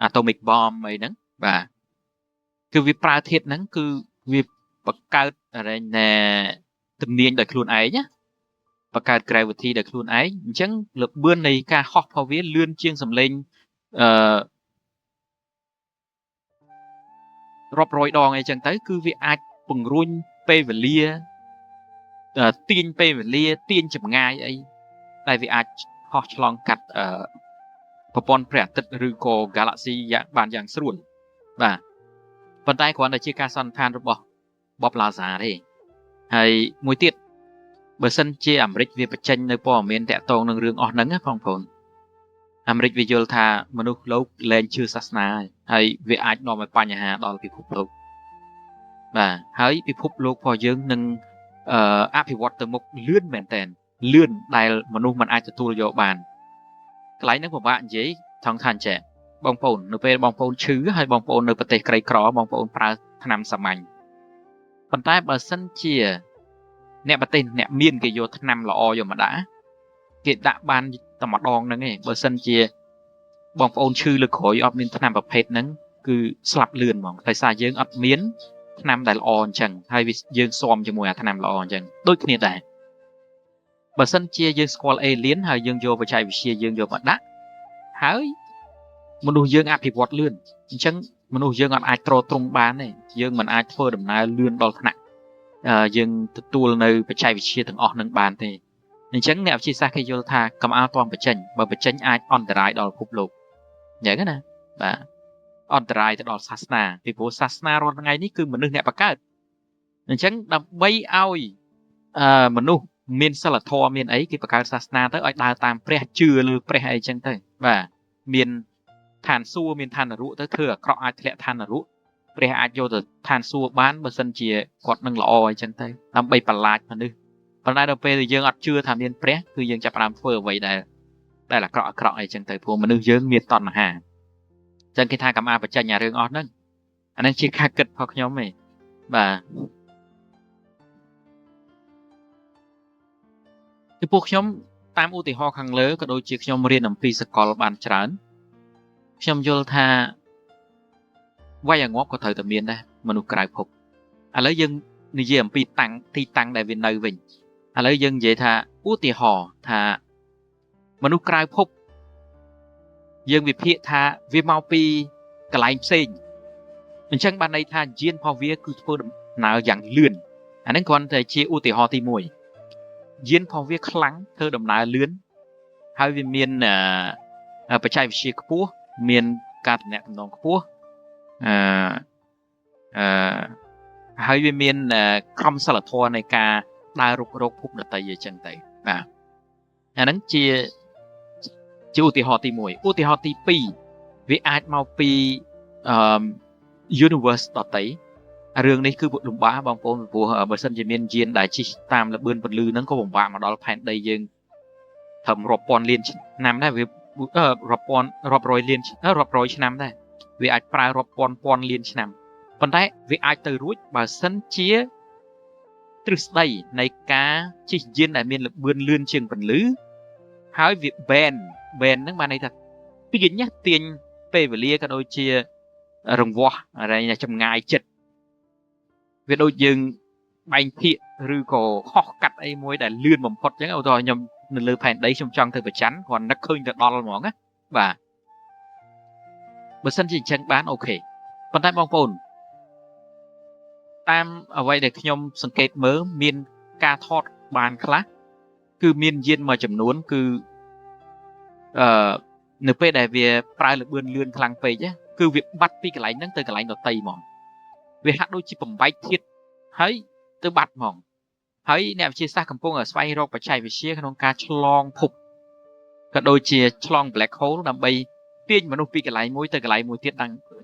atomic bomb អីហ្នឹងបាទគឺវាប្រើធាតុហ្នឹងគឺវាបង្កើតទំនាញដោយខ្លួនឯងណាបង្កើត gravity ដោយខ្លួនឯងអញ្ចឹងលបឿននៃការហោះរបស់វាលឿនជាងសម្លេងរាប់រយដងអីចឹងទៅគឺវាអាចពង្រួញពេលវេលាទាញពេលវេលាទាញចម្ងាយអីដែលវាអាចហោះឆ្លងកាត់ប្រព័ន្ធព្រះអាទិត្យឬក៏ galaxy បានយ៉ាងស្រួលបាទប៉ុន្តែគ្រាន់តែជាការសន្និដ្ឋានរបស់ Bob Lazar ទេហើយមួយទៀតបើសិនជាអាមេរិកវាបញ្ចេញនៅព័ត៌មានតាក់ទងនឹងរឿងអស់ហ្នឹងណាបងប្អូនអាមេរិកវាយល់ថាមនុស្សលោកលែងជឿសាសនាហើយវាអាចនាំឲ្យបញ្ហាដល់ពិភពលោកបាទហើយពិភពលោករបស់យើងនឹងអភិវឌ្ឍទៅមុខលឿនមែនតើលឿនដែលមនុស្សមិនអាចទទួលយកបានកន្លែងហ្នឹងពិបាកនិយាយថងថាអញ្ចឹងបងប្អូននៅពេលបងប្អូនឈឺហើយបងប្អូននៅប្រទេសក្រីក្របងប្អូនប្រើថ្នាំសាមញ្ញប៉ុន្តែបើសិនជាអ្នកប្រទេសអ្នកមានគេយកថ្នាំល្អយកមកដាក់គេដាក់បានតែម្ដងហ្នឹងឯងបើសិនជាបងប្អូនឈឺលើក្រោយអត់មានថ្នាំប្រភេទហ្នឹងគឺស្លាប់លឿនហ្មងតែសារយើងអត់មានថ្នាំដែលល្អអញ្ចឹងហើយយើងស៊ាំជាមួយអាថ្នាំល្អអញ្ចឹងដូចគ្នាដែរបើសិនជាយើងស្គាល់អេលៀនហើយយើងយកបច្ចេកវិទ្យាយើងយកមកដាក់ហើយមនុស្សយើងអភិវឌ្ឍលឿនអញ្ចឹងមនុស្សយើងអត់អាចទ្រទ្រង់បានទេយើងមិនអាចធ្វើដំណើរលឿនដល់ថ្នាក់យើងទទួលនៅបច្ចេកវិទ្យាទាំងអស់នឹងបានទេអញ្ចឹងអ្នកវិទ្យាសាស្ត្រគេយល់ថាកំអល់ទាន់បញ្ចេញបើបញ្ចេញអាចអន្តរាយដល់ពិភពលោកអញ្ចឹងណាបាទអន្តរាយទៅដល់សាសនាពីព្រោះសាសនារាល់ថ្ងៃនេះគឺមនុស្សអ្នកបង្កើតអញ្ចឹងដើម្បីឲ្យមនុស្សមានសិលធម៌មានអីគេបង្កើតសាសនាទៅឲ្យដើរតាមព្រះជឿលើព្រះអីចឹងទៅបាទមានឋានសួគ៌មានឋាននរកទៅធ្វើអាក្រក់អាចធ្លាក់ឋាននរក ព្រះអាចយកទៅឋានសួគ៌បានបើសិនជាគាត់នឹងល្អអញ្ចឹងទៅដើម្បីបន្លាចមនុស្សប៉ុន្តែដល់ពេលយើងអត់ជឿថាមានព្រះគឺយើងចាប់ផ្ដើមធ្វើអ្វីដែលអាក្រក់អីចឹងទៅព្រោះមនុស្សយើងមានតណ្ហាអញ្ចឹងគេថាកម្មាបច្ចេញអារឿងអស់ហ្នឹងអានេះជាការគិតរបស់ខ្ញុំឯងបាទពីពួកខ្ញុំតាមឧទាហរណ៍ខាងលើក៏ដូចជាខ្ញុំរៀនអំពីសកលបានច្រើនខ្ញុំយល់ថាវាយអាងាប់ក៏ត្រូវតែមានដែរមនុស្សក្រៅភពឥឡូវយើងនិយាយអំពីទីតាំងដែលវានៅវិញឥឡូវយើងនិយាយថាឧទាហរណ៍ថាមនុស្សក្រៅភពយើងវិភាគថាវាមកពីកន្លែងផ្សេងអញ្ចឹងបានន័យថាយានរបស់វាគឺធ្វើដំណើរយ៉ាងលឿនអាហ្នឹងគ្រាន់តែជាឧទាហរណ៍ទី1យានរបស់វាខ្លាំងធ្វើដំណើរលឿនហើយវាមានបច្ចេកវិទ្យាខ្ពស់មានការទំនាក់ទំនងខ្ពស់ហើយវាមានក្រមសីលធម៌នៃការដើររុករកភពដតីអញ្ចឹងទៅបាទអាហ្នឹងជាឧទាហរណ៍ទី1ឧទាហរណ៍ទី2វាអាចមកពីuniverse ដតីរឿងនេះគឺលំបាកបងប្អូនព្រោះបើសិនជាមានយានដែលជិះតាមលបឿនពន្លឺហ្នឹងក៏ពិបាកមកដល់ផែនដីយើងត្រឹមរាប់ពាន់លានឆ្នាំដែរវារាប់រយឆ្នាំដែរវាអាចប្រើរាប់ពាន់លានឆ្នាំប៉ុន្តែវាអាចទៅរួចបើសិនជាទ្រឹស្ដីនៃការជិះយានដែលមានលបឿនលឿនជាងពន្លឺហើយវា bend ហ្នឹងបានន័យថាទាញពេលវេលាក៏ដូចជារង្វាស់อะไรចម្ងាយចិត្តវាដូចយើងបែងភាគឬក៏ហោះកាត់អីមួយដែលលឿនបំផុតអញ្ចឹងឧទាហរណ៍ខ្ញុំនៅលើផែនដីខ្ញុំចង់ទៅប្រច័ណ្ឌគ្រាន់នឹកឃើញទៅដល់ហ្មងណាបាទបើសិនជាអញ្ចឹងបានអូខេប៉ុន្តែបងប្អូនតាមអ្វីដែលខ្ញុំសង្កេតមើលមានការថតបានខ្លះគឺមានយានមួយចំនួនគឺនៅពេលដែលវាប្រើលបឿនលឿនខ្លាំងពេកគឺវាបាត់ពីកន្លែងហ្នឹងទៅកន្លែងដតីហ្មងវាហាក់ដូចជាបំបែកធាតុហើយទៅបាត់ហ្មងហើយអ្នកវិទ្យាសាស្ត្រកំពុងស្វែងរកបច្ចេកវិទ្យាក្នុងការឆ្លងភពក៏ដូចជាឆ្លង black hole ដើម្បីទាញមនុស្សពីកន្លែងមួយទៅកន្លែងមួយទៀត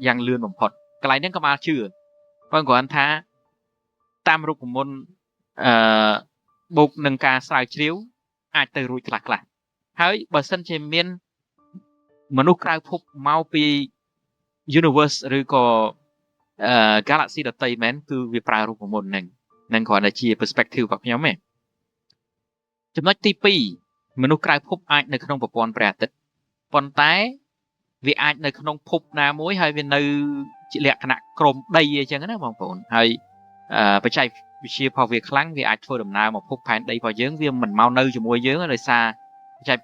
យ៉ាងលឿនបំផុតកន្លែងហ្នឹងក៏មកជឿបើគ្រាន់ថាតាមរូបមន្តបូកនឹងការស្រាវជ្រាវអាចទៅរួចខ្លះហើយបើសិនជាមានមនុស្សក្រៅភពមកពី universe ឬក៏galaxy ដតីមែនគឺវាប្រើរូបមន្តហ្នឹងគ្រាន់តែជា perspective របស់ខ្ញុំទេចំណុចទី2មនុស្សក្រៅភពអាចនៅក្នុងប្រព័ន្ធព្រះអាទិត្យប៉ុន្តែវាអាចនៅក្នុងភពណាមួយហើយវានៅជាលក្ខណៈក្រោមដីអញ្ចឹងណាបងប្អូនហើយបច្ចេកវិទ្យារបស់វាខ្លាំងវាអាចធ្វើដំណើរមកភពផែនដីរបស់យើងវាមិនមកនៅជាមួយយើងដោយសារបច្ចេក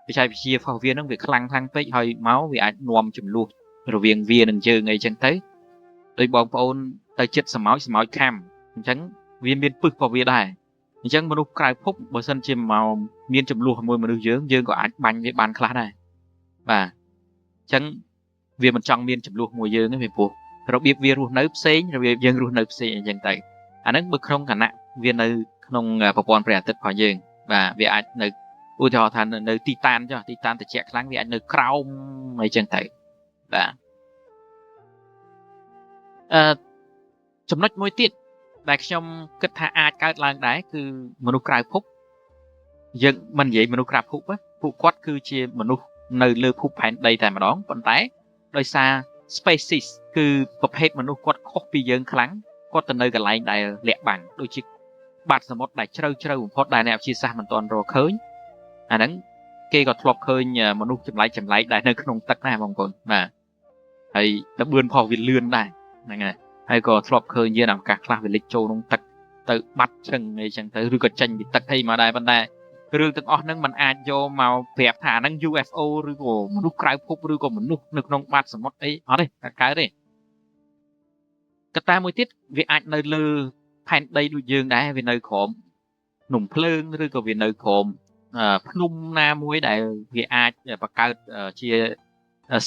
វិទ្យារបស់វានឹងវាខ្លាំងពេកហើយមកវាអាចនាំចំនួនរវាងវានិងយើងអីចឹងទៅដោយបងប្អូនទៅចិត្តសម្ោចខាំអញ្ចឹងវាមានពឹសរបស់វាដែរអញ្ចឹងមនុស្សក្រៅភពបើសិនជាមកមានចំនួនជាមួយមនុស្សយើងក៏អាចបាញ់វាបានខ្លះដែរបាទអញ្ចឹងវាមិនចង់មានចំនួនមួយយើងទេព្រោះរបៀបវារស់នៅផ្សេងរបៀបយើងរស់នៅផ្សេងអញ្ចឹងទៅអាហ្នឹងបើក្នុងគណៈវានៅក្នុងប្រព័ន្ធព្រះអាទិត្យរបស់យើងបាទវាអាចនៅឧទាហរណ៍ថានៅទីតានចុះទីតានត្រជាក់ខ្លាំងវាអាចនៅក្រោមអីចឹងទៅបាទចំណុចមួយទៀតដែលខ្ញុំគិតថាអាចកើតឡើងដែរគឺមនុស្សក្រៅភពយើងមិននិយាយមនុស្សក្រៅភពពួកគាត់គឺជាមនុស្សនៅលើភពផែនដីតែម្ដងប៉ុន្តែដោយសារ species គឺប្រភេទមនុស្សគាត់ខុសពីយើងខ្លាំងគាត់ទៅនៅកន្លែងដែលលាក់បាំងដូចជាបាតសមុទ្រដែលជ្រៅបំផុតដែលអ្នកវិទ្យាសាស្ត្រមិនទាន់រកឃើញអាហ្នឹងគេក៏ធ្លាប់ឃើញមនុស្សចម្លែកដែលនៅក្នុងទឹកដែរបងប្អូនបាទហើយលបឿនផុសវាលឿនដែរហ្នឹងហើយក៏ធ្លាប់ឃើញយានអវកាសខ្លះវាលិចចូលក្នុងទឹកទៅបាត់ឈឹងអីចឹងទៅឬក៏ចេញពីទឹកអីមកដែរប៉ុន្តែរឿងទាំងអស់ហ្នឹងมันអាចយកមកប្រាប់ថាហ្នឹង UFO ឬក៏មនុស្សក្រៅភពឬក៏មនុស្សនៅក្នុងបាតសមុទ្រអីអត់ទេតែកើតទេកត្តាមួយទៀតវាអាចនៅលើផែនដីដូចយើងដែរវានៅក្រោមភ្នំភ្លើងឬក៏វានៅក្រោមភ្នំណាមួយដែលវាអាចបង្កើតជា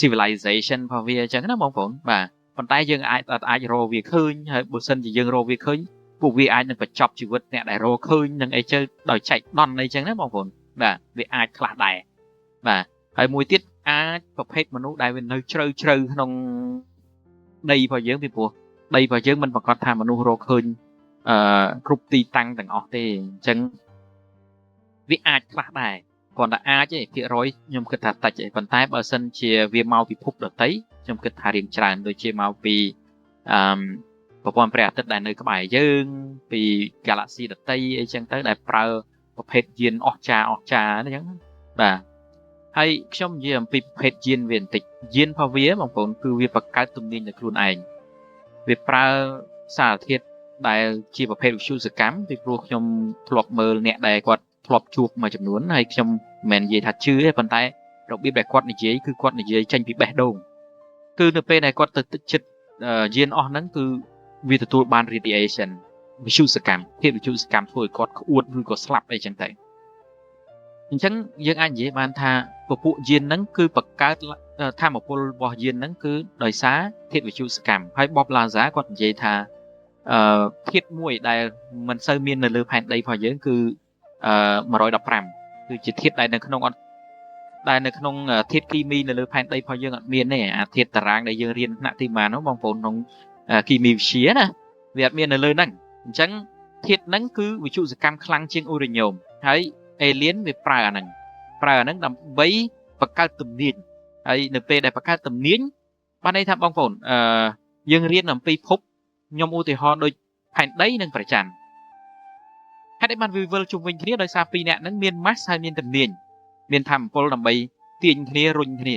civilization របស់វាអញ្ចឹងណាបងប្អូនបាទប៉ុន្តែយើងអាចរកវាឃើញហើយបើសិនជាយើងរកវាឃើញពួកវាអាចនឹងបញ្ចប់ជីវិតអ្នកដែលរកឃើញនឹងអីទៅដោយចែកដន់អីចឹងណាបងប្អូនបាទវាអាចខ្លះដែរបាទហើយមួយទៀតអាចប្រភេទមនុស្សដែលវានៅជ្រៅក្នុងដីរបស់យើងពីព្រោះ ដីរបស់យើងមិនប្រកាសថាមនុស្សរកឃើញគ្រប់ទីតាំងទាំងអស់ទេអញ្ចឹងវាអាចខ្លះដែរគ្រាន់តែអាចទេភាគរយខ្ញុំគិតថាតិចទេប៉ុន្តែបើសិនជាវាមកពិភពដតីខ្ញុំគិតថារៀងច្រើនដូចជាមកពីប្រព័ន្ធព្រះអាទិត្យដែលនៅក្បែរយើងពី Galaxy ដតីអីចឹងទៅដែលប្រើប្រភេទយានអស្ចារ្យអញ្ចឹងបាទហើយខ្ញុំនិយាយអំពីប្រភេទយានវាបន្តិចយានរបស់វាបងប្អូនគឺវាបង្កើតទំនាញដោយខ្លួនឯងវាប្រើសារធាតុដែលជាប្រភេទវិទ្យុសកម្មពីព្រោះខ្ញុំធ្លាប់មើលអ្នកដែលគាត់ធ្លាប់ជួបមួយចំនួនហើយខ្ញុំមិនមែននិយាយថាជឿទេប៉ុន្តែរបៀបដែលគាត់និយាយគឺគាត់និយាយចេញពីបេះដូងគឺនៅពេលដែលគាត់ទៅទឹកចិត្តយានអស់ហ្នឹងគឺវាទទួលបាន radiation វិទ្យុសកម្មភាពវិទ្យុសកម្មធ្វើឲ្យគាត់ក្អួតឬក៏ស្លាប់អីចឹងទៅអញ្ចឹងយើងអាចនិយាយបានថាពពួកយានហ្នឹងគឺបង្កើតធម្មពលរបស់យានហ្នឹងគឺដោយសារធាតុវិទ្យុសកម្មហើយ Bob Lazar គាត់និយាយថាធាតុមួយដែលមិនសូវមាននៅលើផែនដីរបស់យើងគឺ115គឺជាធាតុដែលនៅក្នុងធាតុគីមីនៅលើផែនដីរបស់យើងអត់មានទេអាធាតុតារាងដែលយើងរៀនថ្នាក់ទីម៉ានហ្នឹងបងប្អូនក្នុងគីមីវិទ្យាណាវាអត់មាននៅលើហ្នឹងអញ្ចឹងធាតុហ្នឹងគឺវិទ្យុសកម្មខ្លាំងជាងអ៊ូរ៉េញ៉ូមហើយអេលៀនវាប្រើអាហ្នឹងដើម្បីបង្កើតទំនាញហើយនៅពេលដែលបង្កើតទំនាញបានន័យថាបងប្អូនយើងរៀនអំពីភពខ្ញុំឧទាហរណ៍ដូចផែនដីនិងព្រះច័ន្ទហេតុអីបានវាវិលជុំវិញគ្នាដោយសារពីរនាក់ហ្នឹងមាន mass ហើយមានទំនាញមានធម្មពលដើម្បីទាញគ្នារុញគ្នា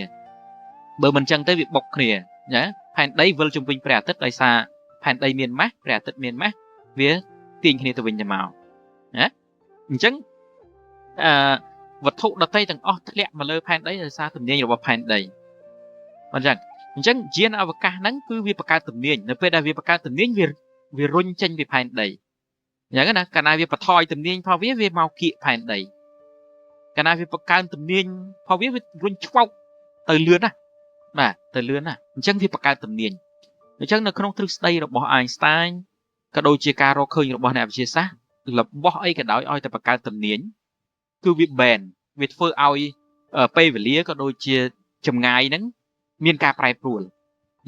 បើមិនចឹងទៅវាបុកគ្នាណាផែនដីវិលជុំវិញព្រះអាទិត្យដោយសារផែនដីមាន mass ព្រះអាទិត្យមាន mass វាទាញគ្នាទៅវិញទៅមកណាអញ្ចឹងវត្ថុដតីទាំងអស់ធ្លាក់មកលើផែនដីដោយសារទំនាញរបស់ផែនដីអញ្ចឹងយានអវកាសហ្នឹងគឺវាបង្កើតទំនាញនៅពេលដែលវាបង្កើតទំនាញវារុញចេញពីផែនដីអញ្ចឹងណាកាលណាវាបន្ថយទំនាញផងវាមកគៀកផែនដីកាលណាវាបង្កើនទំនាញផងវារុញឆ្វោកទៅលឿនណាបាទទៅលឿនណាអញ្ចឹងវាបង្កើតទំនាញអញ្ចឹងនៅក្នុងទ្រឹស្ដីរបស់ Einstein ក៏ដូចជាការរកឃើញរបស់អ្នកវិទ្យាសាស្ត្ររបស់អីក៏ដោយឲ្យតែបង្កើតទំនាញគឺវា band វាធ្វើឲ្យពេលវេលាក៏ដូចជាចម្ងាយហ្នឹងមានការប្រែប្រួល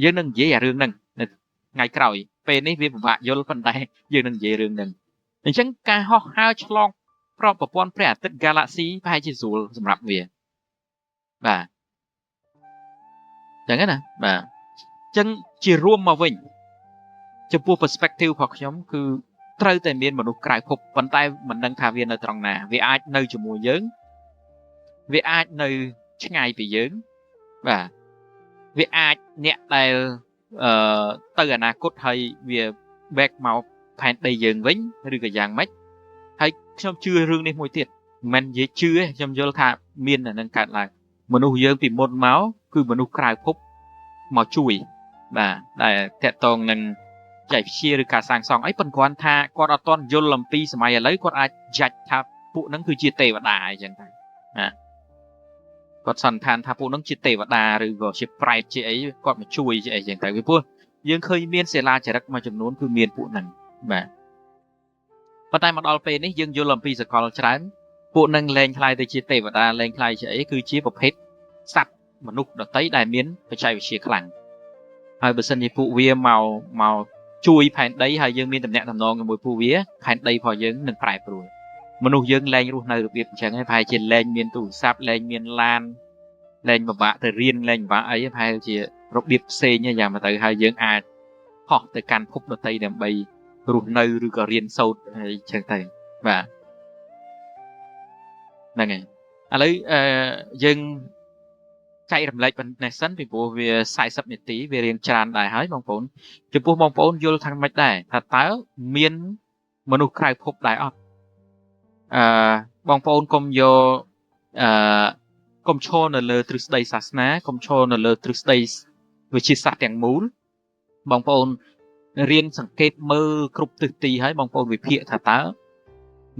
យើងនឹងនិយាយអារឿងហ្នឹងនៅថ្ងៃក្រោយពេលនេះវាពិបាកយល់ប៉ុន្តែយើងនឹងនិយាយរឿងហ្នឹងអញ្ចឹងការហោះហើរឆ្លងប្រព័ន្ធព្រះអាទិត្យ Galaxy ប្រហែលជាស្រួលសម្រាប់វាបាទចឹងណាបាទអញ្ចឹងជារួមមកវិញចំពោះ perspective របស់ខ្ញុំគឺត្រូវតែមានមនុស្សក្រៅភពប៉ុន្តែមិនដឹងថាវានៅត្រង់ណាវាអាចនៅជាមួយយើងវាអាចនៅឆ្ងាយពីយើងបាទវាអាចអ្នកដែលទៅអនាគតហើយវា back មកផែនដីយើងវិញឬក៏យ៉ាងម៉េចហើយខ្ញុំជឿរឿងនេះមួយទៀតមិននិយាយជឿទេខ្ញុំយល់ថាមានអានឹងកើតឡើងមនុស្សយើងពីមុនមកគឺមនុស្សក្រៅភពមកជួយបាទដែលតកតងនឹងចែកវិទ្យាឬការសាងសង់អីប៉ុន្តែគាត់ថាគាត់អត់ទាន់យល់អំពីសម័យឥឡូវគាត់អាចចាច់ថាពួកហ្នឹងគឺជាទេវតាអីចឹងទៅណាគាត់សន្និដ្ឋានថាពួកហ្នឹងជាទេវតាឬក៏ជាប្រែតជាអីគាត់មកជួយជាអីចឹងទៅពីព្រោះយើងឃើញមានសិលាចារឹកមួយចំនួនគឺមានពួកហ្នឹងបាទប៉ុន្តែមកដល់ពេលនេះយើងយល់អំពីសកលច្រើនពួកហ្នឹងលែងខ្លាយទៅជាទេវតាលែងខ្លាយជាអីគឺជាប្រភេទសត្វមនុស្សដតីដែលមានបច្ចេកវិទ្យាខ្លាំងហើយបើសិនជាពួកវាមកជួយផែនដីហើយយើងមានតំណែងតំណងជាមួយពួកវាផែនដីរបស់យើងនឹងប្រែប្រួលមនុស្សយើងលែងរស់នៅរបៀបអញ្ចឹងហើយប្រហែលជាលែងមានទូរស័ព្ទលែងមានឡានលែងពិបាកទៅរៀនលែងពិបាកអីប្រហែលជារបៀបផ្សេងយ៉ាងមកទៅហើយយើងអាចហោះទៅកាន់ភពដតីដើម្បីរស់នៅឬក៏រៀនសូត្រអីចឹងទៅបាទហ្នឹងហើយឥឡូវយើងចែករំលែកប៉ុណ្ណេះសិនពីព្រោះវា40នាទីវារៀងច្រើនដែរហើយបងប្អូនចំពោះបងប្អូនយល់ថាម៉េចដែរថាតើមានមនុស្សក្រៅភពដែរអត់បងប្អូនកុំយកកុំឈរនៅលើទ្រឹស្ដីសាសនាកុំឈរនៅលើទ្រឹស្ដីវិទ្យាសាស្ត្រទាំងមូលបងប្អូនរៀនសង្កេតមើលគ្រប់ទិសទីហើយបងប្អូនវិភាគថាតើ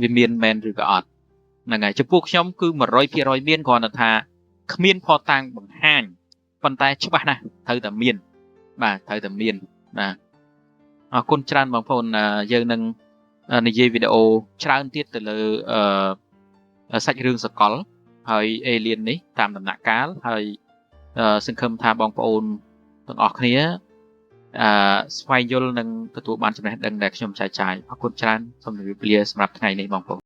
វាមានមែនឬក៏អត់ហ្នឹងហើយចំពោះខ្ញុំគឺ 100% មានគ្រាន់តែថាគ្មានផតាំងបង្ហាញប៉ុន្តែច្បាស់ណាស់ត្រូវតែមានបាទត្រូវតែមានបាទអរគុណច្រើនបងប្អូនយើងនឹងនិយាយវីដេអូច្រើនទៀតទៅលើសាច់រឿងសកលហើយអេលៀននេះតាមដំណាក់កាលហើយសង្ឃឹមថាបងប្អូនទាំងអស់គ្នា ស្វែងយល់និងទទួលបានចំណេះដឹងដែលខ្ញុំចែកចាយអរគុណច្រើនសូមជម្រាបលាសម្រាប់ថ្ងៃនេះបងប្អូន